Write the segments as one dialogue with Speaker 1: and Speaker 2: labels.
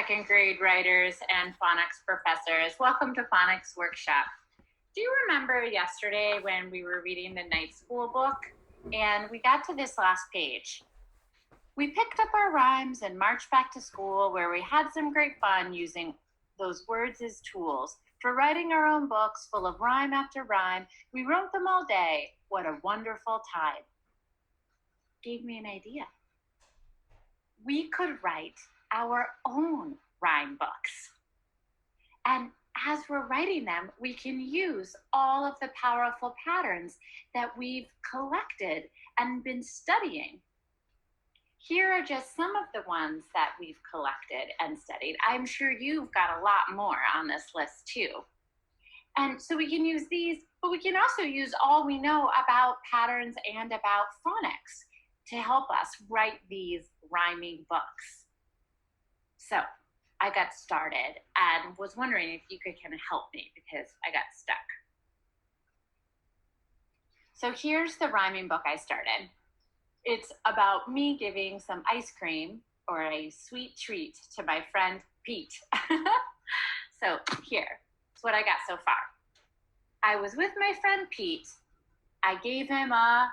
Speaker 1: second grade writers and phonics professors. Welcome to Phonics Workshop. Do you remember yesterday when we were reading the night school book and we got to this last page? We picked up our rhymes and marched back to school where we had some great fun using those words as tools for writing our own books full of rhyme after rhyme. We wrote them all day. What a wonderful time. Gave me an idea. We could write our own rhyme books. And as we're writing them, we can use all of the powerful patterns that we've collected and been studying. Here are just some of the ones that we've collected and studied. I'm sure you've got a lot more on this list too. And so we can use these, but we can also use all we know about patterns and about phonics to help us write these rhyming books. So I got started and was wondering if you could kind of help me because I got stuck. So here's the rhyming book I started. It's about me giving some ice cream or a sweet treat to my friend Pete. So here's what I got so far. I was with my friend Pete. I gave him a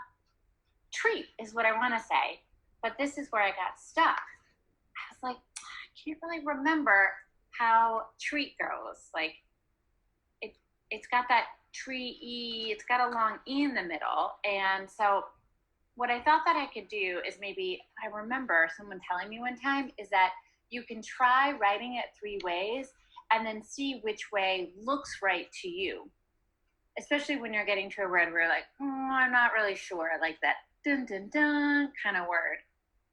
Speaker 1: treat is what I want to say, but this is where I got stuck. I was like, I can't really remember how treat goes. Like it's got that tree-y, it's got a long E in the middle. And so what I thought that I could do is maybe, I remember someone telling me one time, is that you can try writing it 3 ways and then see which way looks right to you. Especially when you're getting to a word where you're like, I'm not really sure, like that dun dun dun kind of word.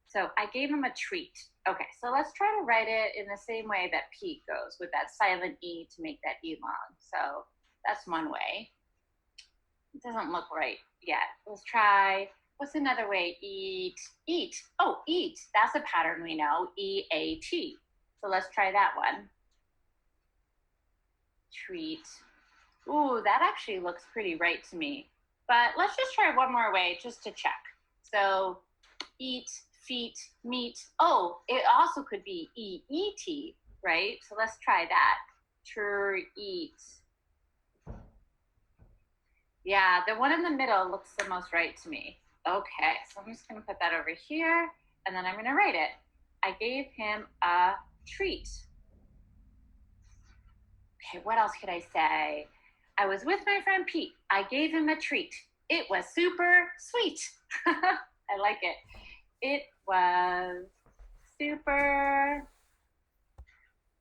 Speaker 1: So I gave him a treat. Okay, so let's try to write it in the same way that Pete goes, with that silent E to make that E long. So that's one way. It doesn't look right yet. Let's try, what's another way? Eat, eat. Oh, eat. That's a pattern we know, E-A-T. So let's try that one. Treat. Ooh, that actually looks pretty right to me. But let's just try one more way just to check. So eat, feet, meet. Oh, it also could be E-E-T, right? So let's try that. Eat. Yeah, the one in the middle looks the most right to me. Okay, so I'm just gonna put that over here and then I'm gonna write it. I gave him a treat. Okay, what else could I say? I was with my friend Pete. I gave him a treat. It was super sweet. I like it. It was super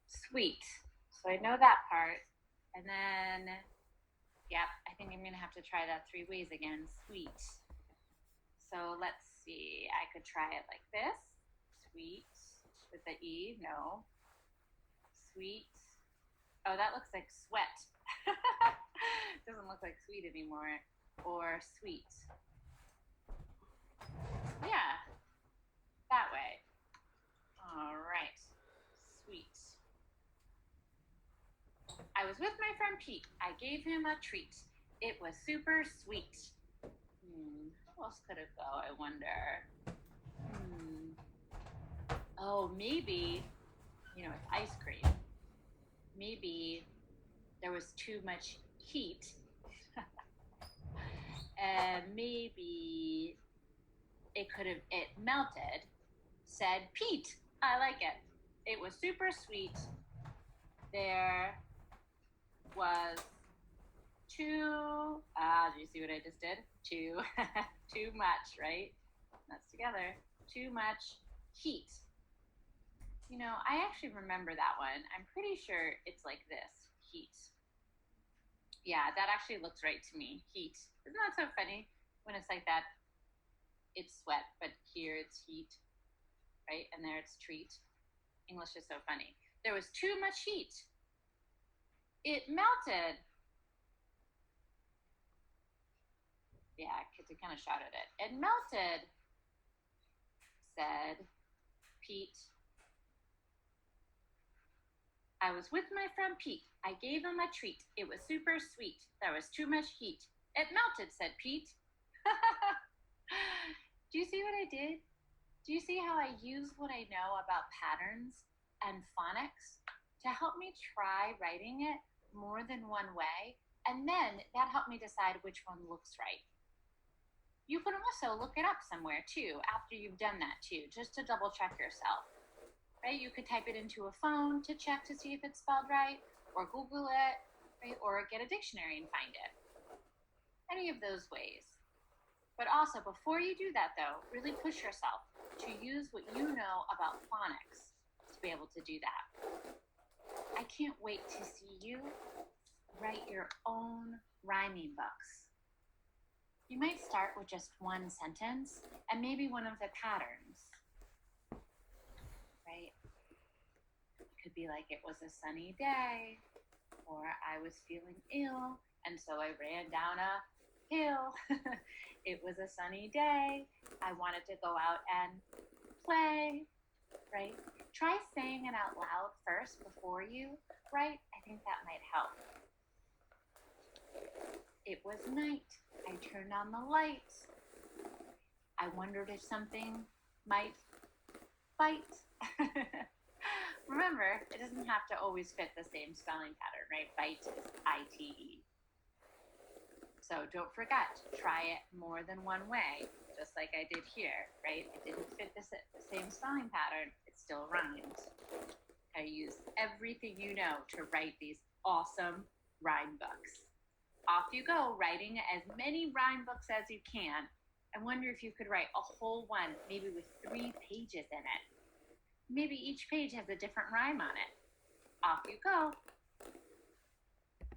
Speaker 1: sweet. So I know that part. And then, yeah, I think I'm going to have to try that 3 ways again. Sweet. So let's see. I could try it like this. Sweet with the E. No. Sweet. Oh, that looks like sweat. Doesn't look like sweet anymore. Or sweet. Yeah, that way. All right, sweet. I was with my friend Pete. I gave him a treat. It was super sweet. How else could it go, I wonder? Oh, maybe, it's ice cream. Maybe there was too much heat. And maybe it melted, said Pete. I like it. It was super sweet. There was too, do you see what I just did? Too much, right? That's together. Too much heat. I actually remember that one. I'm pretty sure it's like this, heat. Yeah, that actually looks right to me, heat. Isn't that so funny? When it's like that, it's sweat, but here it's heat, right? And there it's treat. English is so funny. There was too much heat. It melted. Yeah, kids kind of shouted it. It melted, said Pete. I was with my friend Pete. I gave him a treat. It was super sweet. There was too much heat. It melted, said Pete. Do you see what I did? Do you see how I use what I know about patterns and phonics to help me try writing it more than one way, and then that helped me decide which one looks right. You can also look it up somewhere too after you've done that too, just to double check yourself. Right? You could type it into a phone to check to see if it's spelled right, or Google it, right? Or get a dictionary and find it. Any of those ways. But also, before you do that though, really push yourself to use what you know about phonics to be able to do that. I can't wait to see you write your own rhyming books. You might start with just one sentence and maybe one of the patterns, right? It could be like, it was a sunny day, or I was feeling ill, and so I ran down a hill. It was a sunny day. I wanted to go out and play, right? Try saying it out loud first before you write. I think that might help. It was night. I turned on the lights. I wondered if something might bite. Remember, it doesn't have to always fit the same spelling pattern, right? Bite is I-T-E. So don't forget, try it more than one way, just like I did here, right? It didn't fit the same spelling pattern. It still rhymed. I use everything you know to write these awesome rhyme books. Off you go, writing as many rhyme books as you can. I wonder if you could write a whole one, maybe with 3 pages in it. Maybe each page has a different rhyme on it. Off you go.